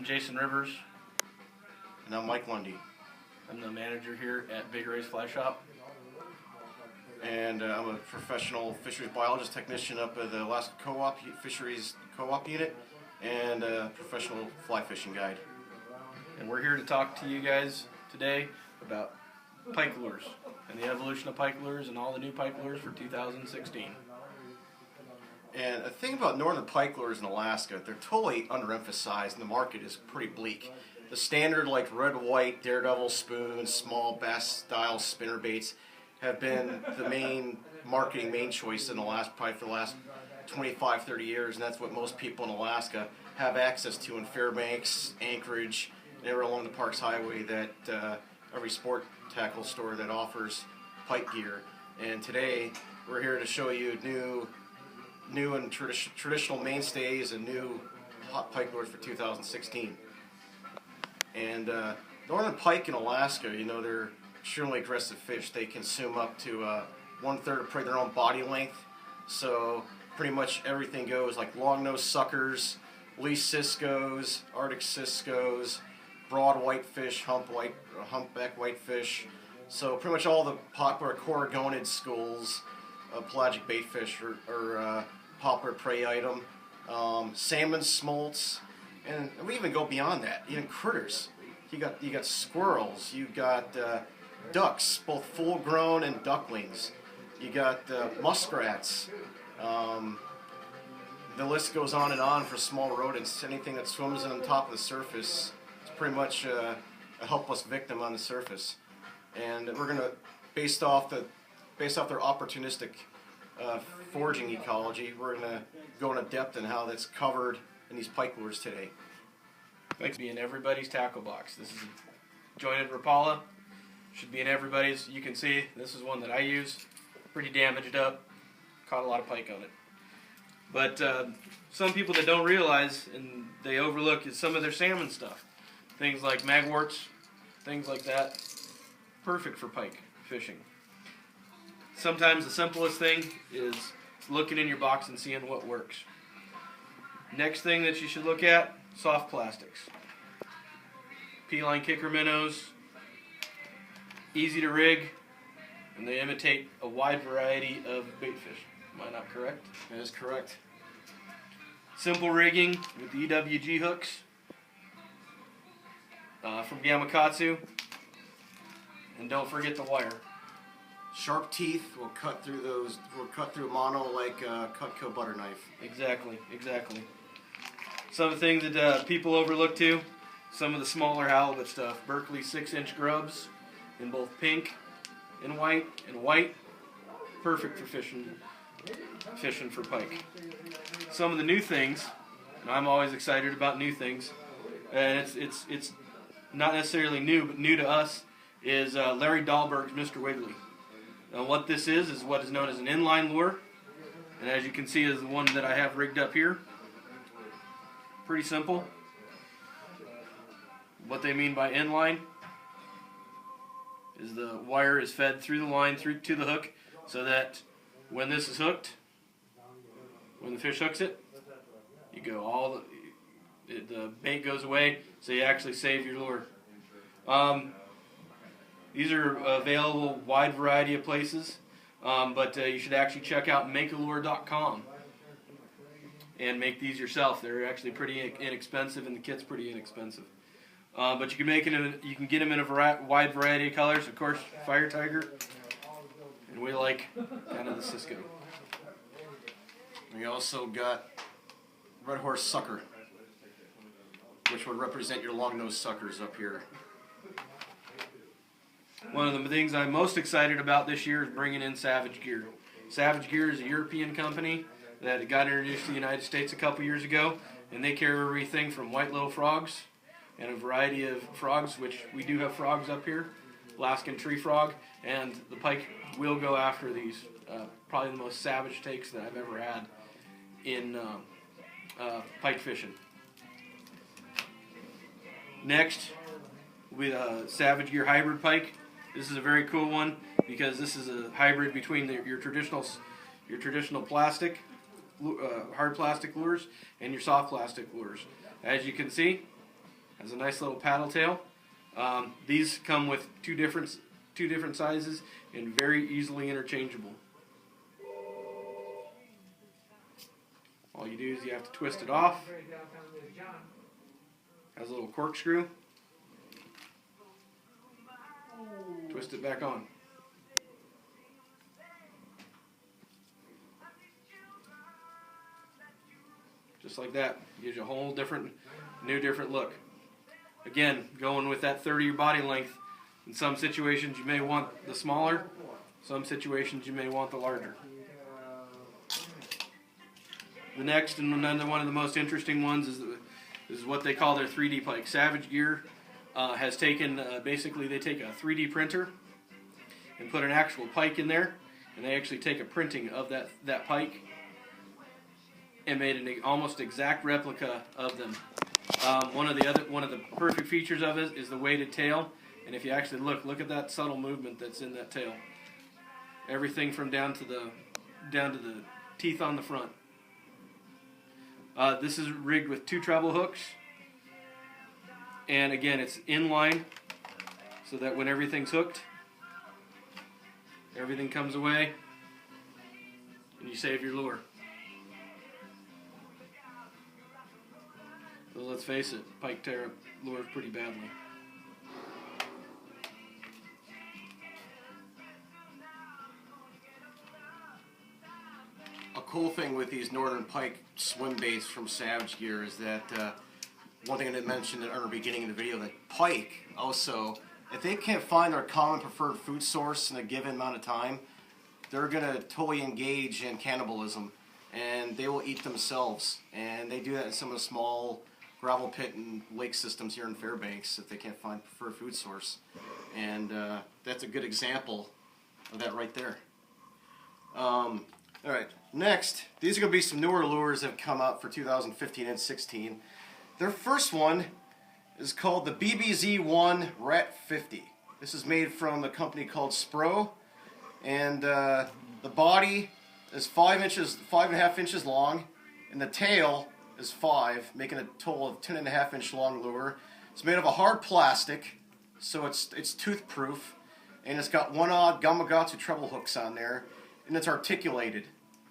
Jason Rivers. And I'm Mike Lundy. I'm the manager here at Big Ray's Fly Shop. And I'm a professional fisheries biologist technician up at the Alaska Co-op Fisheries Co-op unit and a professional fly fishing guide. And we're here to talk to you guys today about pike lures and the evolution of pike lures and all the new pike lures for 2016. And the thing about northern pike lures in Alaska, they're totally underemphasized and the market is pretty bleak. The standard like red, white, daredevil spoons, small bass style spinner baits have been the main marketing main choice in the last, probably for the last 25, 30 years, and that's what most people in Alaska have access to in Fairbanks, Anchorage, and everywhere along the Parks Highway, that every sport tackle store that offers pike gear. And today we're here to show you new and traditional mainstays and new hot pike lures for 2016. And northern pike in Alaska, you know, they're extremely aggressive fish. They consume up to 1/3 of their own body length. So pretty much everything goes, like long-nosed suckers, least ciscos, Arctic ciscos, broad whitefish, humpback whitefish. So pretty much all the popular coragonid schools of pelagic baitfish are popular prey item. Salmon, smolts, and we even go beyond that. Even critters. You got squirrels. You got ducks, both full-grown and ducklings. You got muskrats. The list goes on and on for small rodents. Anything that swims on top of the surface is pretty much a helpless victim on the surface. And we're gonna, based off their opportunistic foraging ecology, we're gonna go into depth in how that's covered in these pike lures today. Thanks. Be in everybody's tackle box. This is a jointed Rapala. Should be in everybody's. You can see this is one that I use. Pretty damaged up. Caught a lot of pike on it. But some people that don't realize and they overlook is some of their salmon stuff. Things like magworts, things like that. Perfect for pike fishing. Sometimes the simplest thing is looking in your box and seeing what works. Next thing that you should look at, soft plastics. P-line kicker minnows, easy to rig, and they imitate a wide variety of baitfish. Am I not correct? That is correct. Simple rigging with the EWG hooks from Gamakatsu. And don't forget the wire. Sharp teeth will cut through those. Will cut through mono like a Cutco butter knife. Exactly. Some of the things that people overlook too. Some of the smaller halibut stuff. Berkeley 6-inch grubs in both pink and white. Perfect for fishing for pike. Some of the new things, and I'm always excited about new things, and it's not necessarily new, but new to us, is Larry Dahlberg's Mr. Wiggly. Now what this is what is known as an inline lure, and as you can see is the one that I have rigged up here. Pretty simple. What they mean by inline is the wire is fed through the line through to the hook, so that when this is hooked, when the fish hooks it, you go the bait goes away, so you actually save your lure. These are available wide variety of places, but you should actually check out makealure.com and make these yourself. They're actually pretty inexpensive, and the kit's pretty inexpensive. But you can get them in a wide variety of colors. Of course, Fire Tiger, and we like kind of the Cisco. We also got Red Horse Sucker, which would represent your long-nosed suckers up here. One of the things I'm most excited about this year is bringing in Savage Gear. Savage Gear is a European company that got introduced to the United States a couple years ago, and they carry everything from white little frogs and a variety of frogs, which we do have frogs up here, Alaskan tree frog, and the pike will go after these. Probably the most savage takes that I've ever had in pike fishing. Next, with Savage Gear Hybrid Pike. This is a very cool one because this is a hybrid between your traditional plastic, hard plastic lures and your soft plastic lures. As you can see, Has a nice little paddle tail. These come with two different sizes and very easily interchangeable. All you do is you have to twist it off. Has a little corkscrew. Twist it back on. Just like that. Gives you a whole different look. Again, going with that third of your body length. In some situations you may want the smaller. Some situations you may want the larger. The next and another one of the most interesting ones is what they call their 3D Pike. Savage Gear has taken, basically they take a 3D printer and put an actual pike in there, and they actually take a printing of that pike and made an almost exact replica of them. One of the perfect features of it is the weighted tail, and if you actually look at that subtle movement that's in that tail. Everything from down to the teeth on the front. This is rigged with 2 treble hooks, and again it's in line so that when everything's hooked, everything comes away and you save your lure. So let's face it, pike tear up lures pretty badly. A cool thing with these northern pike swim baits from Savage Gear is that one thing I didn't mention in the beginning of the video, that pike also, if they can't find their common preferred food source in a given amount of time, they're going to totally engage in cannibalism, and they will eat themselves. And they do that in some of the small gravel pit and lake systems here in Fairbanks if they can't find preferred food source. And that's a good example of that right there. Alright, next, these are going to be some newer lures that have come out for 2015 and 16. Their first one is called the BBZ-1 Rat 50. This is made from a company called Spro, and the body is 5.5 inches long, and the tail is 5, making a total of 10.5 inch long lure. It's made of a hard plastic, so it's tooth proof, and it's got 1/0 Gamakatsu treble hooks on there, and it's articulated.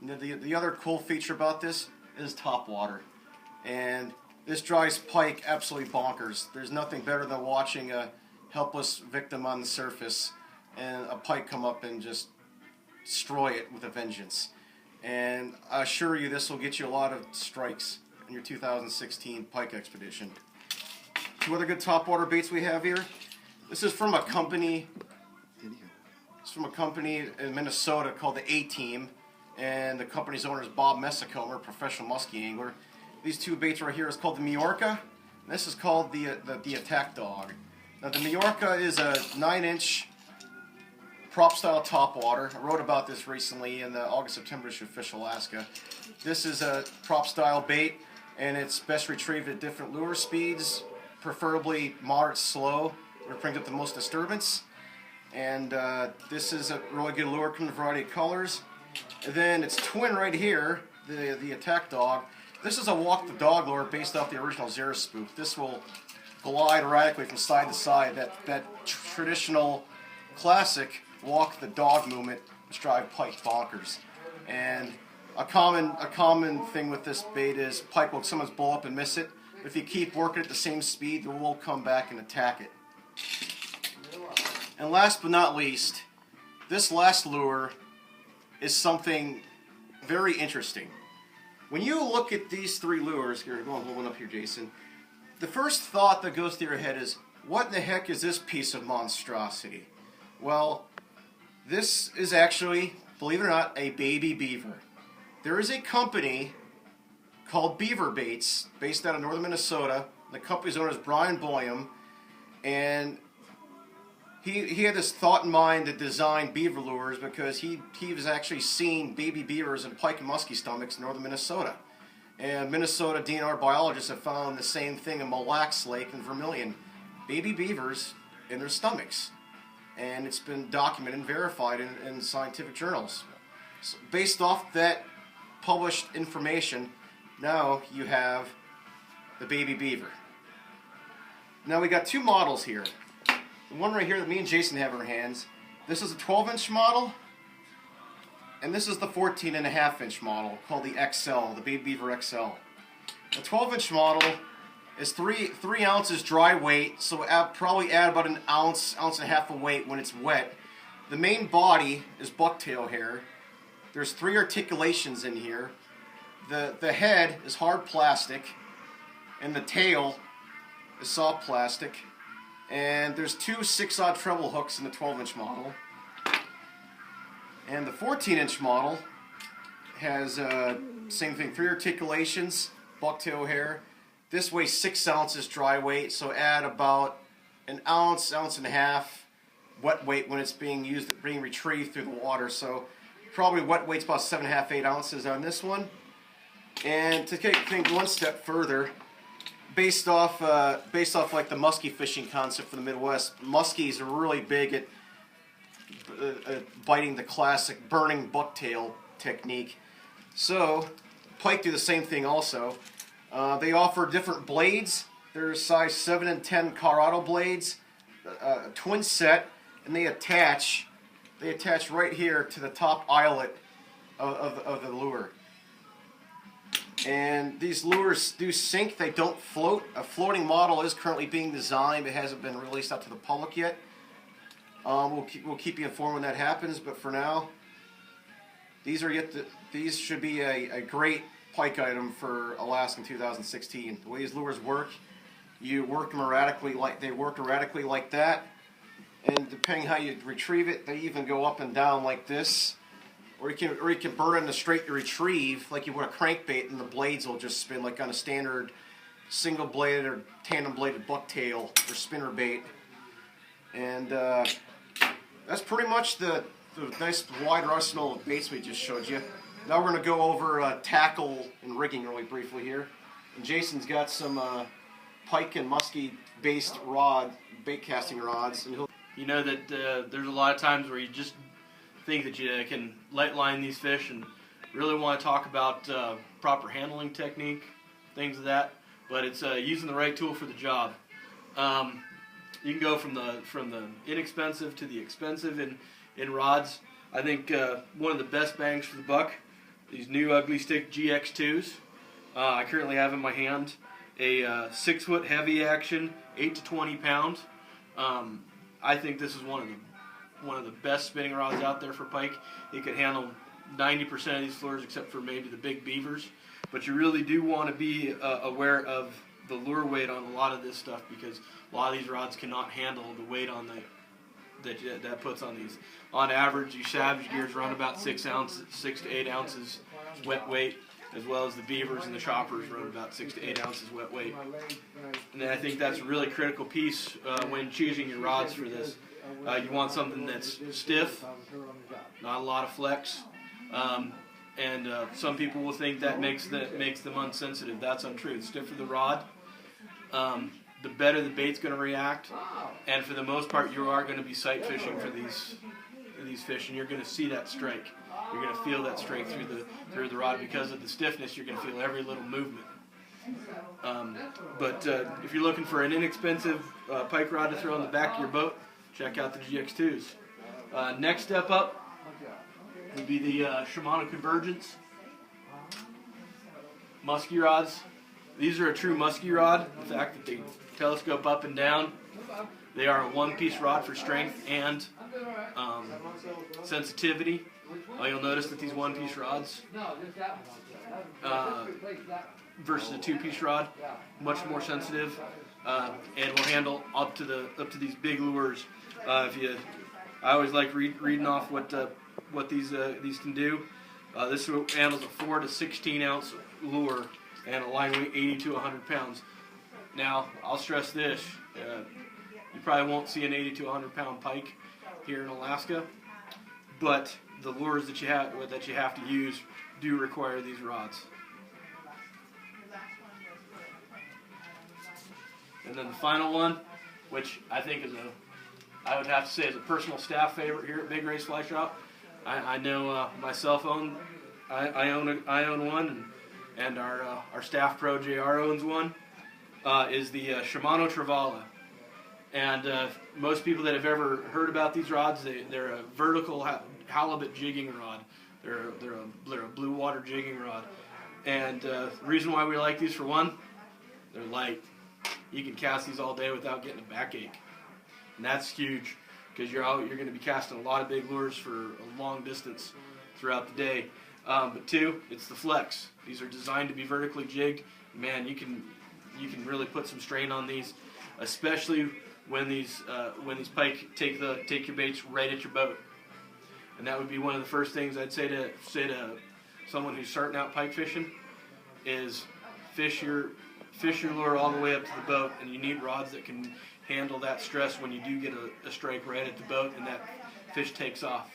And the other cool feature about this is top water, and this drives pike absolutely bonkers. There's nothing better than watching a helpless victim on the surface and a pike come up and just destroy it with a vengeance. And I assure you this will get you a lot of strikes in your 2016 pike expedition. 2 other good topwater baits we have here. This is from a company in Minnesota called the A-Team, and the company's owner is Bob Messicomer, a professional muskie angler. These 2 baits right here is called the Majorca, and this is called the Attack Dog. Now the Majorca is a 9-inch prop style topwater. I wrote about this recently in the August-September issue of Fish Alaska. This is a prop style bait, and it's best retrieved at different lure speeds, preferably moderate slow, where it brings up the most disturbance. And this is a really good lure, comes in a variety of colors. And then its twin right here, the Attack Dog. This is a walk the dog lure based off the original Zara spoof. This will glide erratically from side to side. That traditional classic walk the dog movement, which drive pike bonkers. And a common thing with this bait is pike will sometimes blow up and miss it. But if you keep working at the same speed, they will come back and attack it. And last but not least, this last lure is something very interesting. When you look at these 3 lures, here, go on, hold one up here, Jason. The first thought that goes through your head is, what in the heck is this piece of monstrosity? Well, this is actually, believe it or not, a baby beaver. There is a company called Beaver Baits, based out of northern Minnesota. The company's owner is Brian Boyum, and he had this thought in mind to design beaver lures because he was actually seeing baby beavers in pike and muskie stomachs in northern Minnesota. And Minnesota DNR biologists have found the same thing in Mille Lacs Lake and Vermilion. Baby beavers in their stomachs. And it's been documented and verified in scientific journals. So based off that published information, now you have the baby beaver. Now we got two models here. The one right here that me and Jason have in our hands. This is a 12-inch model, and this is the 14.5-inch model called the XL, the Baby Beaver XL. The 12-inch model is 3 ounces dry weight, so probably add about an ounce and a half of weight when it's wet. The main body is bucktail hair. There's 3 articulations in here. The head is hard plastic, and the tail is soft plastic. And there's 2 6-aught treble hooks in the 12-inch model. And the 14-inch model has same thing, 3 articulations, bucktail hair. This weighs 6 ounces dry weight, so add about an ounce and a half wet weight when it's being retrieved through the water. So probably wet weight's about 7.5, 8 ounces on this one. And to take things one step further, based off like the muskie fishing concept from the Midwest, muskies are really big at biting the classic burning bucktail technique. So pike do the same thing also. They offer different blades. There's size 7 and 10 Colorado blades, a twin set, and they attach right here to the top eyelet of the lure. And these lures do sink, they don't float. A floating model is currently being designed, but hasn't been released out to the public yet. We'll keep you informed when that happens, but for now, these should be a great pike item for Alaska in 2016. The way these lures work, you work them erratically like that, and depending how you retrieve it, they even go up and down like this. Or you can burn in a straight retrieve like you would a crankbait, and the blades will just spin like on a standard single bladed or tandem bladed bucktail or spinner bait. And that's pretty much the nice wide arsenal of baits we just showed you. Now we're going to go over tackle and rigging really briefly here. And Jason's got some pike and muskie based bait casting rods. And you know that there's a lot of times where you just think that you can light line these fish and really want to talk about proper handling technique, things of that, but it's using the right tool for the job. You can go from the inexpensive to the expensive in rods. I think one of the best bangs for the buck, these new Ugly Stick GX2s. I currently have in my hand a 6-foot heavy action, 8 to 20 pound. I think this is one of the best spinning rods out there for pike. It can handle 90% of these lures except for maybe the big beavers. But you really do want to be aware of the lure weight on a lot of this stuff, because a lot of these rods cannot handle the weight on that puts on these. On average, these Savage gears run about 6 to 8 ounces wet weight, as well as the beavers and the choppers run about 6 to 8 ounces wet weight. And I think that's a really critical piece when choosing your rods for this. You want something that's stiff, not a lot of flex, and some people will think that makes them unsensitive. That's untrue. The stiffer the rod, the better the bait's going to react, and for the most part, you are going to be sight fishing for these fish, and you're going to see that strike. You're going to feel that strike through the rod. Because of the stiffness, you're going to feel every little movement. But if you're looking for an inexpensive pike rod to throw on the back of your boat, check out the GX2s. Next step up would be the Shimano Convergence muskie rods. These are a true muskie rod. The fact that they telescope up and down. They are a one-piece rod for strength and sensitivity. You'll notice that these one-piece rods versus a two-piece rod, much more sensitive, and will handle up to these big lures. I always like reading off what these can do. This handles a 4 to 16 ounce lure and a line weight 80 to 100 pounds. Now, I'll stress this: you probably won't see an 80 to 100 pound pike here in Alaska, but the lures that you have to use do require these rods. And then the final one, which I think I would have to say is a personal staff favorite here at Big Race Fly Shop. I know myself I own one, and our staff pro JR owns one. is the Shimano Travala. And most people that have ever heard about these rods, they're a vertical halibut jigging rod. They're a blue water jigging rod. And the reason why we like these, for one, they're light. You can cast these all day without getting a backache. And that's huge, because you're going to be casting a lot of big lures for a long distance throughout the day. But two, it's the flex. These are designed to be vertically jigged. Man, you can really put some strain on these, especially when these pike take your baits right at your boat. And that would be one of the first things I'd say to someone who's starting out pike fishing is fish your lure all the way up to the boat, and you need rods that can handle that stress when you do get a strike right at the boat and that fish takes off.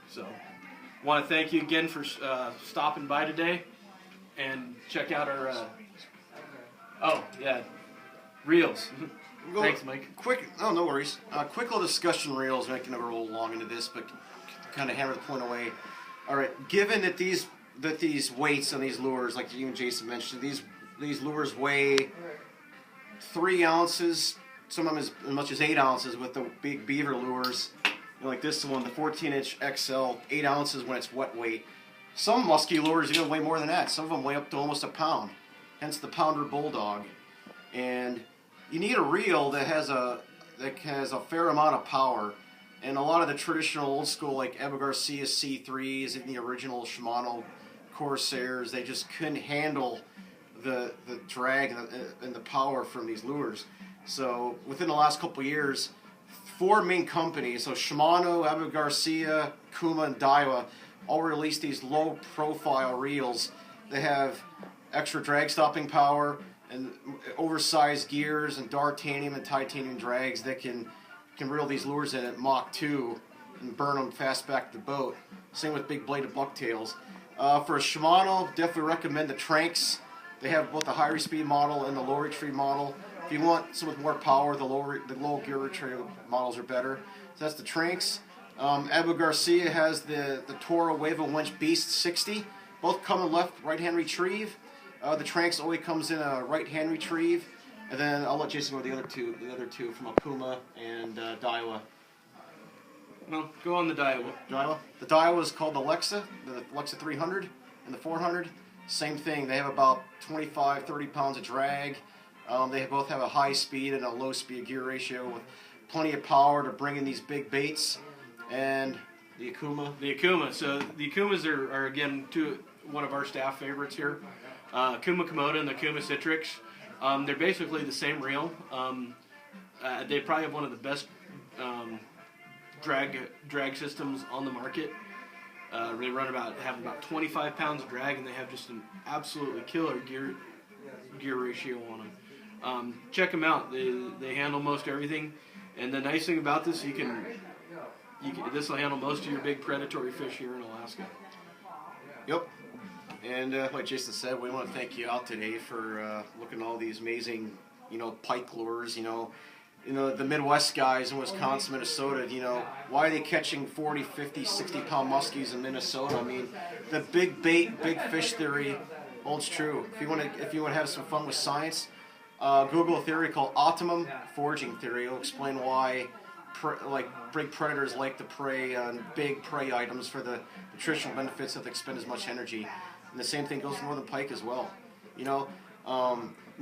So, want to thank you again for stopping by today, and check out our reels. Thanks, Mike. No worries. Quick little discussion reels, making it roll long into this, but kind of hammer the point away. All right, given that these weights on these lures, like you and Jason mentioned, these lures weigh 3 ounces, some of them as much as 8 ounces with the big beaver lures. Like this one, the 14-inch XL, 8 ounces when it's wet weight. Some musky lures are going to weigh more than that. Some of them weigh up to almost a pound, hence the pounder bulldog. And you need a reel that has a fair amount of power. And a lot of the traditional old school, like Abu Garcia C3s and the original Shimano Corsairs, they just couldn't handle the drag and the power from these lures. So within the last couple of years, 4 main companies, so Shimano, Abu Garcia, Kuma, and Daiwa, all released these low-profile reels. They have extra drag stopping power and oversized gears and Dartanium and titanium drags that can reel these lures in at Mach 2 and burn them fast back to the boat. Same with big bladed bucktails. For a Shimano, definitely recommend the Tranks. They have both the high reach speed model and the low reach speed model. If you want some with more power, the low gear retrieval models are better. So that's the Tranks. Abu Garcia has the Toro Wavo Winch Beast 60. Both come in right-hand retrieve. The Tranks always comes in a right-hand retrieve. And then I'll let Jason go with the other two from Akuma and Daiwa. Well, go on the Daiwa. The Daiwa is called the Lexa 300 and the 400. Same thing. They have about 25-30 pounds of drag. They both have a high speed and a low speed gear ratio with plenty of power to bring in these big baits. And the Akuma. So the Akumas are again one of our staff favorites here. Akuma Komodo and the Akuma Citrix. They're basically the same reel. They probably have one of the best drag systems on the market. They have about 25 pounds of drag, and they have just an absolutely killer gear ratio on them. Check them out. They handle most everything, and the nice thing about this, this will handle most of your big predatory fish here in Alaska. Yep. And like Jason said, we want to thank you out today for looking at all these amazing, pike lures. The Midwest guys in Wisconsin, Minnesota, why are they catching 40, 50, 60-pound muskies in Minnesota? I mean, the big bait, big fish theory holds true. If you want to have some fun with science, Google a theory called optimum foraging theory. It'll explain why big predators like to prey on big prey items for the nutritional benefits that they expend as much energy. And the same thing goes for northern pike as well. In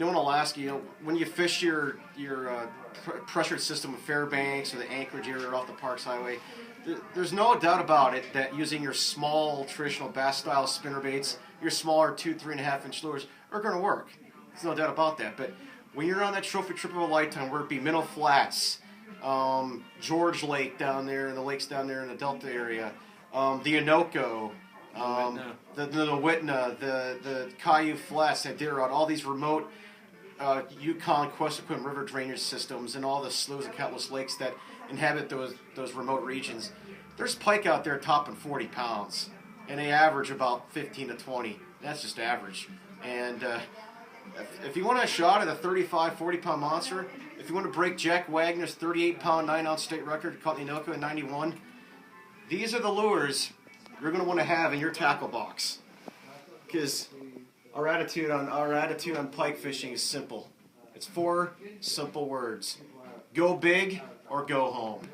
Alaska, when you fish your pressured system of Fairbanks or the Anchorage area off the Parks Highway, there's no doubt about it that using your small traditional bass-style spinnerbaits, your smaller 2-3.5-inch lures are going to work. There's no doubt about that. But when you're on that trophy trip of a lifetime, where it be Minnow Flats, George Lake down there, and the lakes down there in the Delta area, the Anoco, the Whitna, the Caillou Flats, that Iditarod, all these remote Yukon, Questacon River drainage systems, and all the sloughs and countless lakes that inhabit those remote regions. There's pike out there topping 40 pounds, and they average about 15 to 20. That's just average. And if you want a shot at a 35, 40-pound monster, if you want to break Jack Wagner's 38-pound, 9-ounce state record caught in the Anoka in 91, these are the lures you're going to want to have in your tackle box. Because Our attitude on pike fishing is simple. It's 4 simple words: go big or go home.